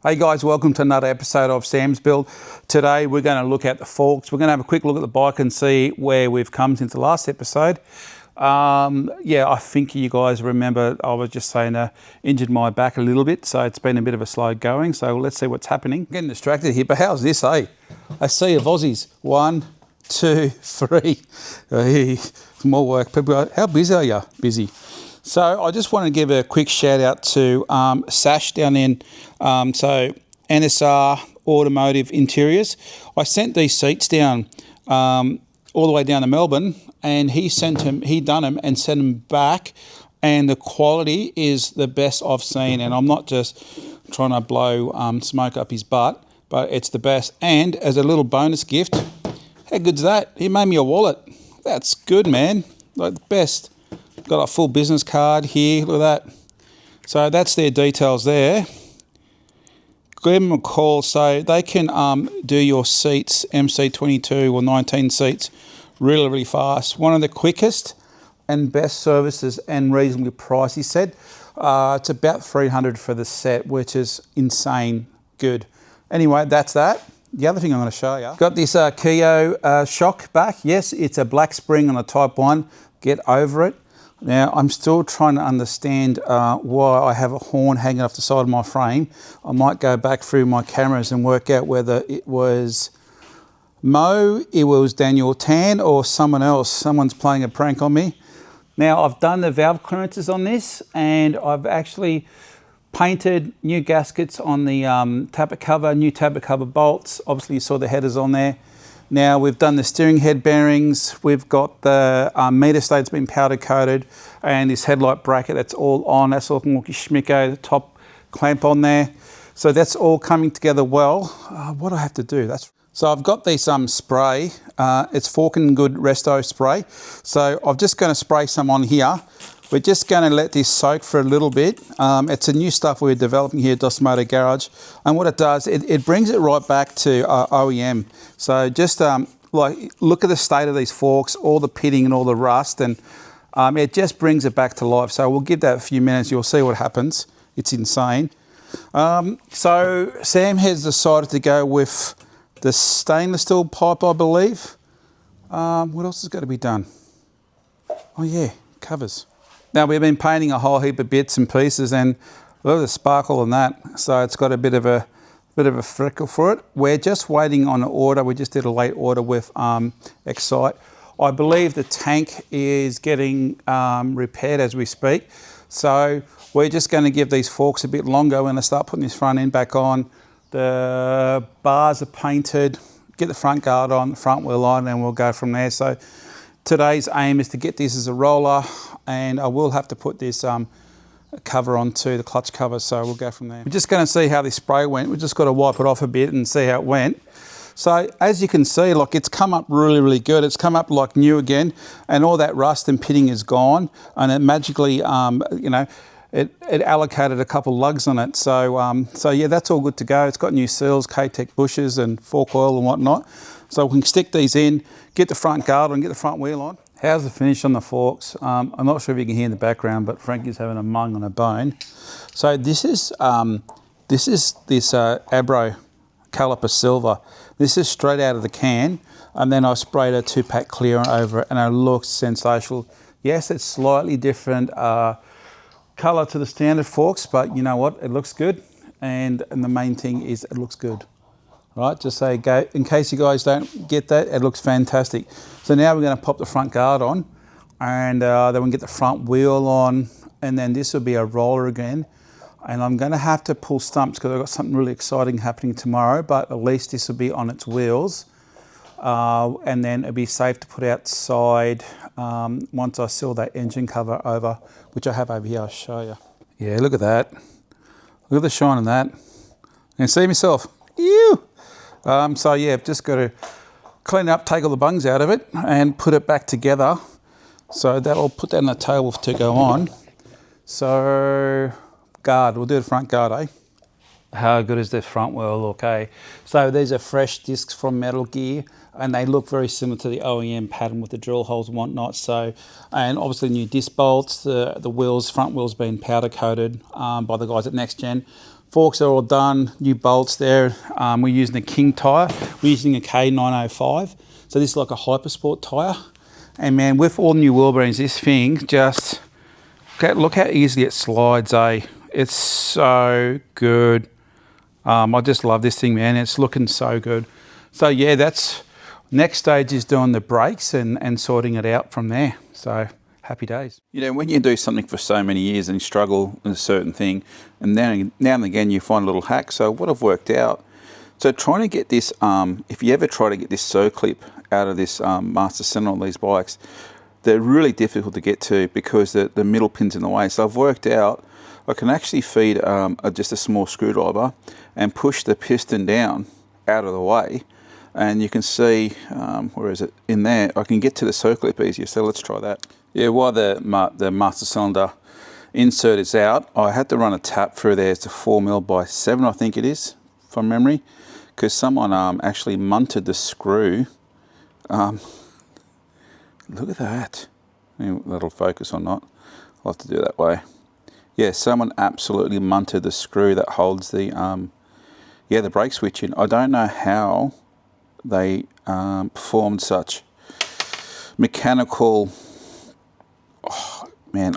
Hey guys, welcome to another episode of Sam's Build. Today we're going to look at the forks. We're going to have a quick look at the bike and see where we've come since the last episode. I think you guys remember I was just saying injured my back a little bit, so it's been a bit of a slow going. So let's see what's happening. I'm getting distracted here, but how's this, eh? A sea of Aussies. 1, 2, 3. Hey, more work. People go, how busy are you? Busy. So I just want to give a quick shout out to Sash down in NSR Automotive Interiors. I sent these seats down all the way down to Melbourne, and he done them and sent them back, and the quality is the best I've seen. And I'm not just trying to blow smoke up his butt, but it's the best. And as a little bonus gift, how good's that? He made me a wallet. That's good, man. Like the best. Got a full business card here, look at that. So that's their details there. Give them a call so they can do your seats, MC22 or 19 seats, really, really fast. One of the quickest and best services and reasonably priced, he said. It's about $300 for the set, which is insane good. Anyway, that's that. The other thing I'm going to show you, got this Keo shock back. Yes, it's a black spring on a Type 1. Get over it. Now, I'm still trying to understand why I have a horn hanging off the side of my frame. I might go back through my cameras and work out whether it was Mo, it was Daniel Tan, or someone else. Someone's playing a prank on me. Now, I've done the valve clearances on this, and I've actually painted new gaskets on the tappet cover, new tappet cover bolts. Obviously, you saw the headers on there. Now we've done the steering head bearings, we've got the meter state's been powder coated, and this headlight bracket, that's all on, that's all looking schmicko, the top clamp on there. So that's all coming together well. What do I have to do? So I've got this spray, it's Forkin Good Resto spray. So I'm just going to spray some on here. We're just going to let this soak for a little bit. It's a new stuff we're developing here at Dos Motor Garage. And what it does, it brings it right back to OEM. So just look at the state of these forks, all the pitting and all the rust, and it just brings it back to life. So we'll give that a few minutes, you'll see what happens. It's insane. So Sam has decided to go with the stainless steel pipe, I believe. What else has got to be done? Oh yeah, covers. Now we've been painting a whole heap of bits and pieces, and look at the sparkle on that. So it's got a bit of a freckle for it. We're just waiting on an order. We just did a late order with Excite. I believe the tank is getting repaired as we speak. So we're just going to give these forks a bit longer. We're going to start putting this front end back on. The bars are painted. Get the front guard on, the front wheel on, and we'll go from there. So today's aim is to get this as a roller, and I will have to put this cover onto the clutch cover, so we'll go from there. We're just going to see how this spray went. We've just got to wipe it off a bit and see how it went. So as you can see, look, it's come up really, really good. It's come up like new again, and all that rust and pitting is gone, and it magically, it allocated a couple lugs on it. So yeah, that's all good to go. It's got new seals, K-Tech bushes and fork oil and whatnot. So we can stick these in, get the front guard on, get the front wheel on. How's the finish on the forks? I'm not sure if you can hear in the background, but Frankie's having a mung on a bone. So this is this Abro Caliper Silver. This is straight out of the can, and then I sprayed a 2-pack clear over it, and it looks sensational. Yes, it's slightly different colour to the standard forks, but you know what? It looks good, and the main thing is it looks good. Right, just so go, in case you guys don't get that, it looks fantastic. So now we're going to pop the front guard on, and then we can get the front wheel on, and then this will be a roller again. And I'm going to have to pull stumps because I've got something really exciting happening tomorrow, but at least this will be on its wheels. And then it'll be safe to put outside once I seal that engine cover over, which I have over here. I'll show you. Yeah, look at that. Look at the shine on that. And see myself. Ew! So yeah, I've just got to clean it up, take all the bungs out of it, and put it back together. So that'll put that on the table to go on. So guard, we'll do the front guard, eh? How good is the front wheel look, eh? So these are fresh discs from Metal Gear, and they look very similar to the OEM pattern with the drill holes and whatnot. So, and obviously new disc bolts, the wheels, front wheels being powder coated by the guys at Next Gen. Forks are all done, new bolts there. We're using a King tyre. We're using a K905. So this is like a Hypersport tyre. And man, with all new wheel bearings, this thing just, look how easily it slides, eh? It's so good. I just love this thing, man. It's looking so good. So yeah, that's, next stage is doing the brakes and sorting it out from there. So happy days. You know, when you do something for so many years and you struggle with a certain thing, and then now and again you find a little hack. So what I've worked out, so trying to get this, if you ever try to get this circlip out of this master cylinder on these bikes, they're really difficult to get to because the middle pin's in the way. So I've worked out I can actually feed just a small screwdriver and push the piston down out of the way. And you can see, where is it? In there, I can get to the circlip easier. So let's try that. Yeah, while the master cylinder insert is out, I had to run a tap through there. It's a 4mm by 7, I think it is, from memory, because someone actually munted the screw. Look at that. That'll focus or not. I'll have to do it that way. Yeah, someone absolutely munted the screw that holds the the brake switch in. I don't know how they performed such mechanical. Oh man,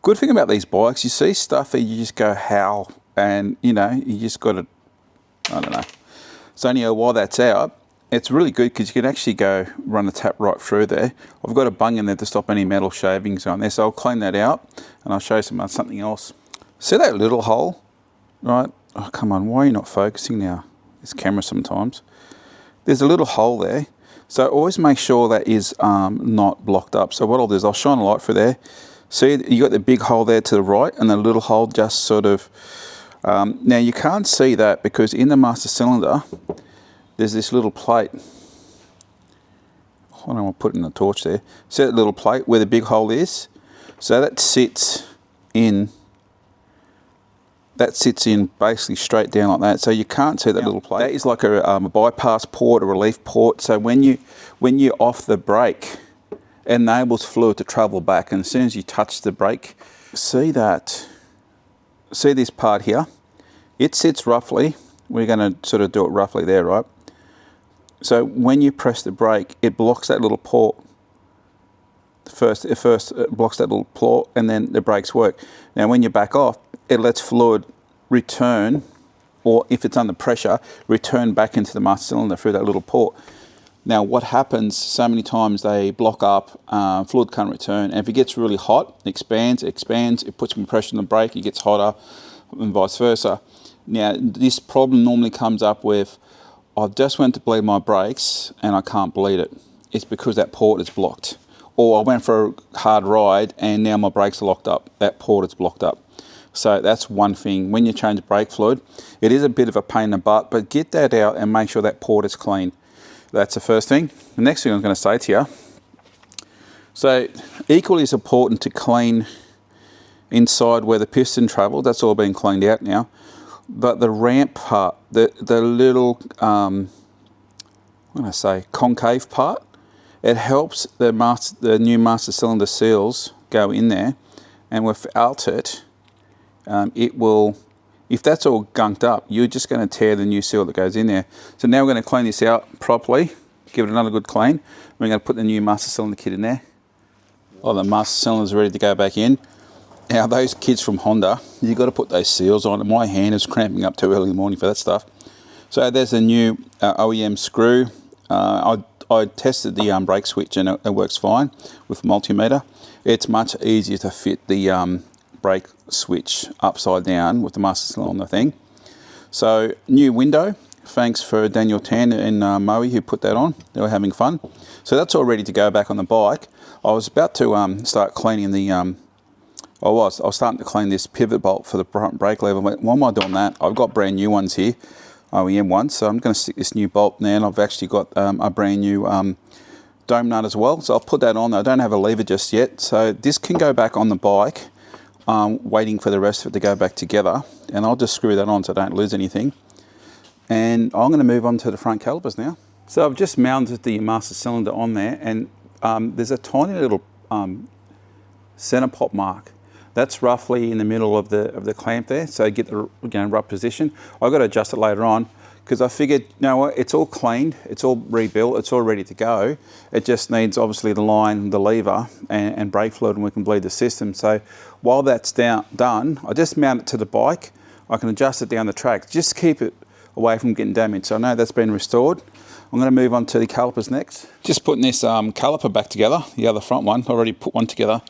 good thing about these bikes, you see stuff that you just go how, and you know, you just got to, I don't know. So anyhow, while that's out, it's really good because you can actually go run a tap right through there. I've got a bung in there to stop any metal shavings on there, so I'll clean that out and I'll show you something else. See that little hole, right? Oh, come on, why are you not focusing now? This camera sometimes. There's a little hole there. So always make sure that is not blocked up. So what I'll do is I'll shine a light through there. See, you got the big hole there to the right and the little hole just sort of, now you can't see that because in the master cylinder, there's this little plate. I don't know, I'll put it in the torch there. See that little plate where the big hole is? So that sits in basically straight down like that. So you can't see that little plate. That is like a bypass port, a relief port. So when you're off the brake, it enables fluid to travel back. And as soon as you touch the brake, see this part here? It sits roughly, we're gonna sort of do it roughly there, right? So when you press the brake, it blocks that little port. It first blocks that little port and then the brakes work. Now when you back off, it lets fluid return, or if it's under pressure, return back into the master cylinder through that little port. Now what happens, so many times they block up, fluid can't return, and if it gets really hot, it expands, it puts more pressure on the brake, it gets hotter, and vice versa. Now this problem normally comes up with, I've just went to bleed my brakes and I can't bleed it. It's because that port is blocked. Or I went for a hard ride and now my brakes are locked up. That port is blocked up. So that's one thing. When you change brake fluid, it is a bit of a pain in the butt, but get that out and make sure that port is clean. That's the first thing. The next thing I'm going to say to you, so equally as important to clean inside where the piston travelled, that's all been cleaned out now, but the ramp part, the little, concave part, it helps the new master cylinder seals go in there, and without it, it will, if that's all gunked up, you're just going to tear the new seal that goes in there. So now we're going to clean this out properly, give it another good clean. We're going to put the new master cylinder kit in there. Oh, the master cylinder's ready to go back in. Now those kids from Honda, you've got to put those seals on. My hand is cramping up too early in the morning for that stuff. So there's a new OEM screw. I tested the brake switch and it works fine with multimeter. It's much easier to fit the brake switch upside down with the master cylinder on the thing. So new window, thanks for Daniel Tan and Moe who put that on. They were having fun. So that's all ready to go back on the bike. I was about to start cleaning the, I was starting to clean this pivot bolt for the front brake lever. Why am I doing that? I've got brand new ones here, OEM ones, so I'm going to stick this new bolt there, and I've actually got a brand new dome nut as well, so I'll put that on. I don't have a lever just yet, so this can go back on the bike, waiting for the rest of it to go back together, and I'll just screw that on so I don't lose anything. And I'm going to move on to the front calipers now. So I've just mounted the master cylinder on there, and there's a tiny little center pop mark. That's roughly in the middle of the clamp there, so get the right position. I've got to adjust it later on because I figured, you know what, it's all cleaned, it's all rebuilt, it's all ready to go. It just needs obviously the line, the lever, and brake fluid, and we can bleed the system. So while that's done, I just mount it to the bike. I can adjust it down the track, just keep it away from getting damaged. So I know that's been restored. I'm going to move on to the calipers next. Just putting this caliper back together, the other front one. I already put one together.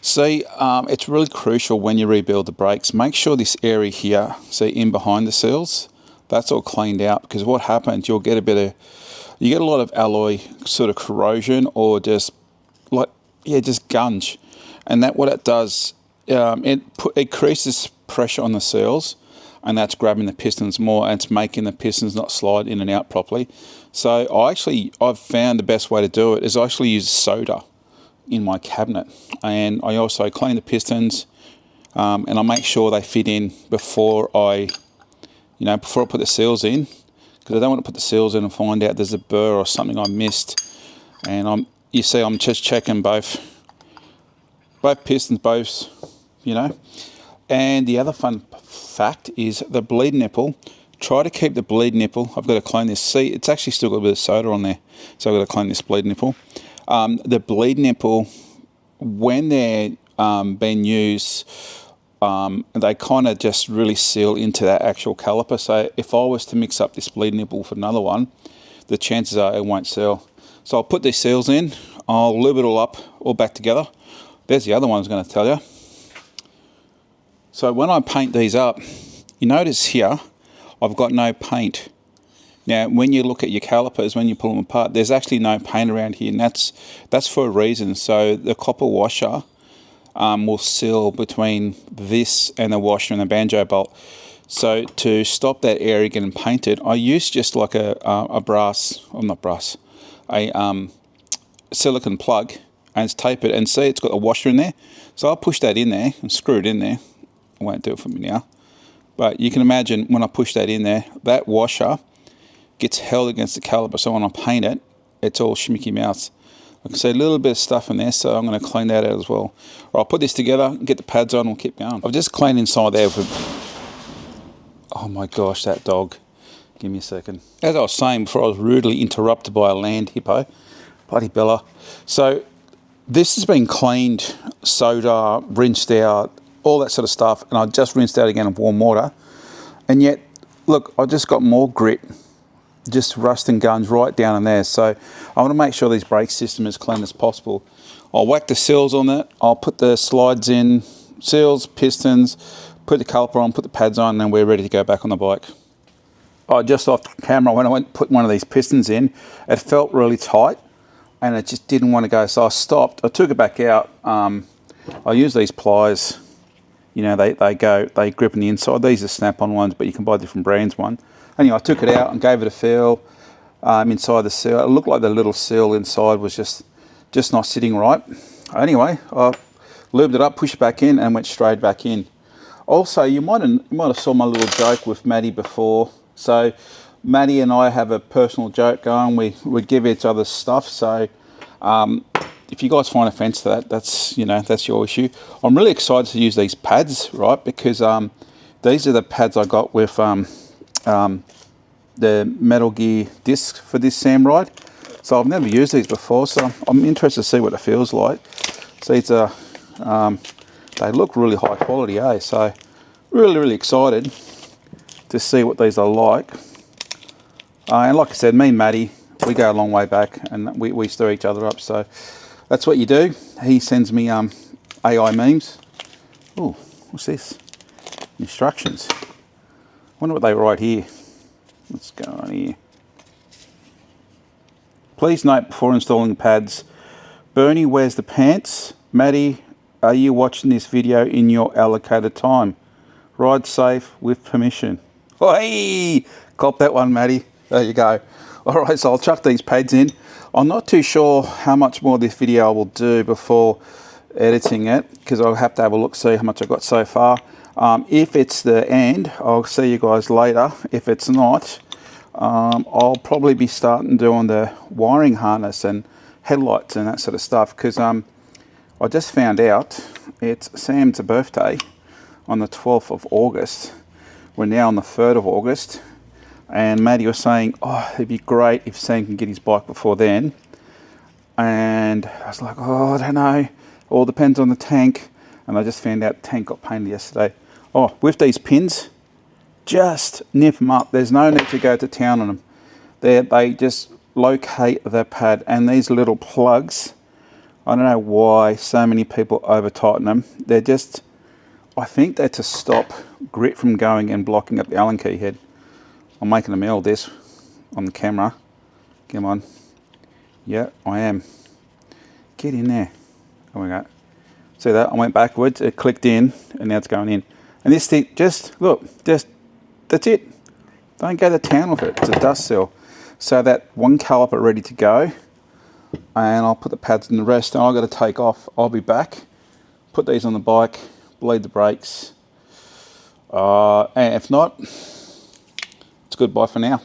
See, it's really crucial when you rebuild the brakes. Make sure this area here, see in behind the seals, that's all cleaned out, because what happens, you get a lot of alloy sort of corrosion, or just just gunge, and what it does, it increases pressure on the seals, and that's grabbing the pistons more, and it's making the pistons not slide in and out properly. So I've found the best way to do it is I actually use soda in my cabinet, and I also clean the pistons, and I make sure they fit in before I put the seals in, because I don't want to put the seals in and find out there's a burr or something I missed. And I'm just checking both pistons, And the other fun fact is the bleed nipple. Try to keep the bleed nipple. I've got to clean this. See, it's actually still got a bit of soda on there, so I've got to clean this bleed nipple. The bleed nipple, when they're being used, they kind of just really seal into that actual caliper. So if I was to mix up this bleed nipple with another one, the chances are it won't seal. So I'll put these seals in, I'll lube it all up, all back together. There's the other one I was going to tell you. So when I paint these up, you notice here, I've got no paint. Now, when you look at your calipers, when you pull them apart, there's actually no paint around here, and that's for a reason. So the copper washer will seal between this and the washer and the banjo bolt. So to stop that area getting painted, I use just like a silicone plug, and it's tape it, and see it's got a washer in there. So I'll push that in there and screw it in there. I won't do it for me now, but you can imagine when I push that in there, that washer gets held against the caliper, so when I paint it, it's all shmicky mouth. I can see a little bit of stuff in there, so I'm going to clean that out as well. I'll put this together, get the pads on, and we'll keep going. I've just cleaned inside there oh my gosh, that dog. Give me a second. As I was saying before, I was rudely interrupted by a land hippo. Bloody Bella. So this has been cleaned, soda, rinsed out, all that sort of stuff, and I just rinsed out again in warm water. And yet, look, I just got more grit, just rust and guns right down in there. So I want to make sure this brake system is clean as possible. I'll whack the seals on it, I'll put the slides in, seals, pistons, put the caliper on, put the pads on, and then we're ready to go back on the bike. Just off camera, when I went to put one of these pistons in, it felt really tight and it just didn't want to go. So I stopped, I took it back out. I use these pliers, they grip on the inside. These are snap-on ones, but you can buy different brands one. Anyway, I took it out and gave it a feel inside the seal. It looked like the little seal inside was just not sitting right. Anyway, I lubed it up, pushed it back in, and went straight back in. Also, you might have saw my little joke with Matty before. So Matty and I have a personal joke going. We give each other stuff. So if you guys find offence to that, that's your issue. I'm really excited to use these pads, right? Because these are the pads I got with the Metal Gear disc for this Sam ride. So I've never used these before, so I'm interested to see what it feels like. So it's they look really high quality, eh? So really excited to see what these are like. And like I said, me and Matty, we go a long way back, and we stir each other up. So that's what you do. He sends me AI memes. Oh, what's this? Instructions. Wonder what they write here. Let's go on here. Please note before installing pads, Bernie wears the pants. Matty, are you watching this video in your allocated time? Ride safe with permission. Hey, cop that one, Matty. There you go. All right, so I'll chuck these pads in. I'm not too sure how much more of this video I will do before editing it, because I'll have to have a look, see how much I got so far. If it's the end, I'll see you guys later. If it's not, I'll probably be starting doing the wiring harness and headlights and that sort of stuff, because I I just found out it's Sam's birthday on the 12th of August. We're now on the 3rd of August. And Matty was saying, oh, it'd be great if Sam can get his bike before then. And I was like, oh, I don't know. All depends on the tank. And I just found out the tank got painted yesterday. Oh, with these pins, just nip them up. There's no need to go to town on them. They just locate the pad. And these little plugs, I don't know why so many people over tighten them. They're just, I think they're to stop grit from going and blocking up the Allen key head. I'm making a meal of this on the camera. Come on. Yeah, I am. Get in there. There we go. See that? I went backwards, it clicked in, and now it's going in. And this thing, just, look, just, that's it. Don't go to town with it. It's a dust seal. So that one caliper ready to go, and I'll put the pads in the rest, and I've got to take off. I'll be back, put these on the bike, bleed the brakes. And if not, it's goodbye for now.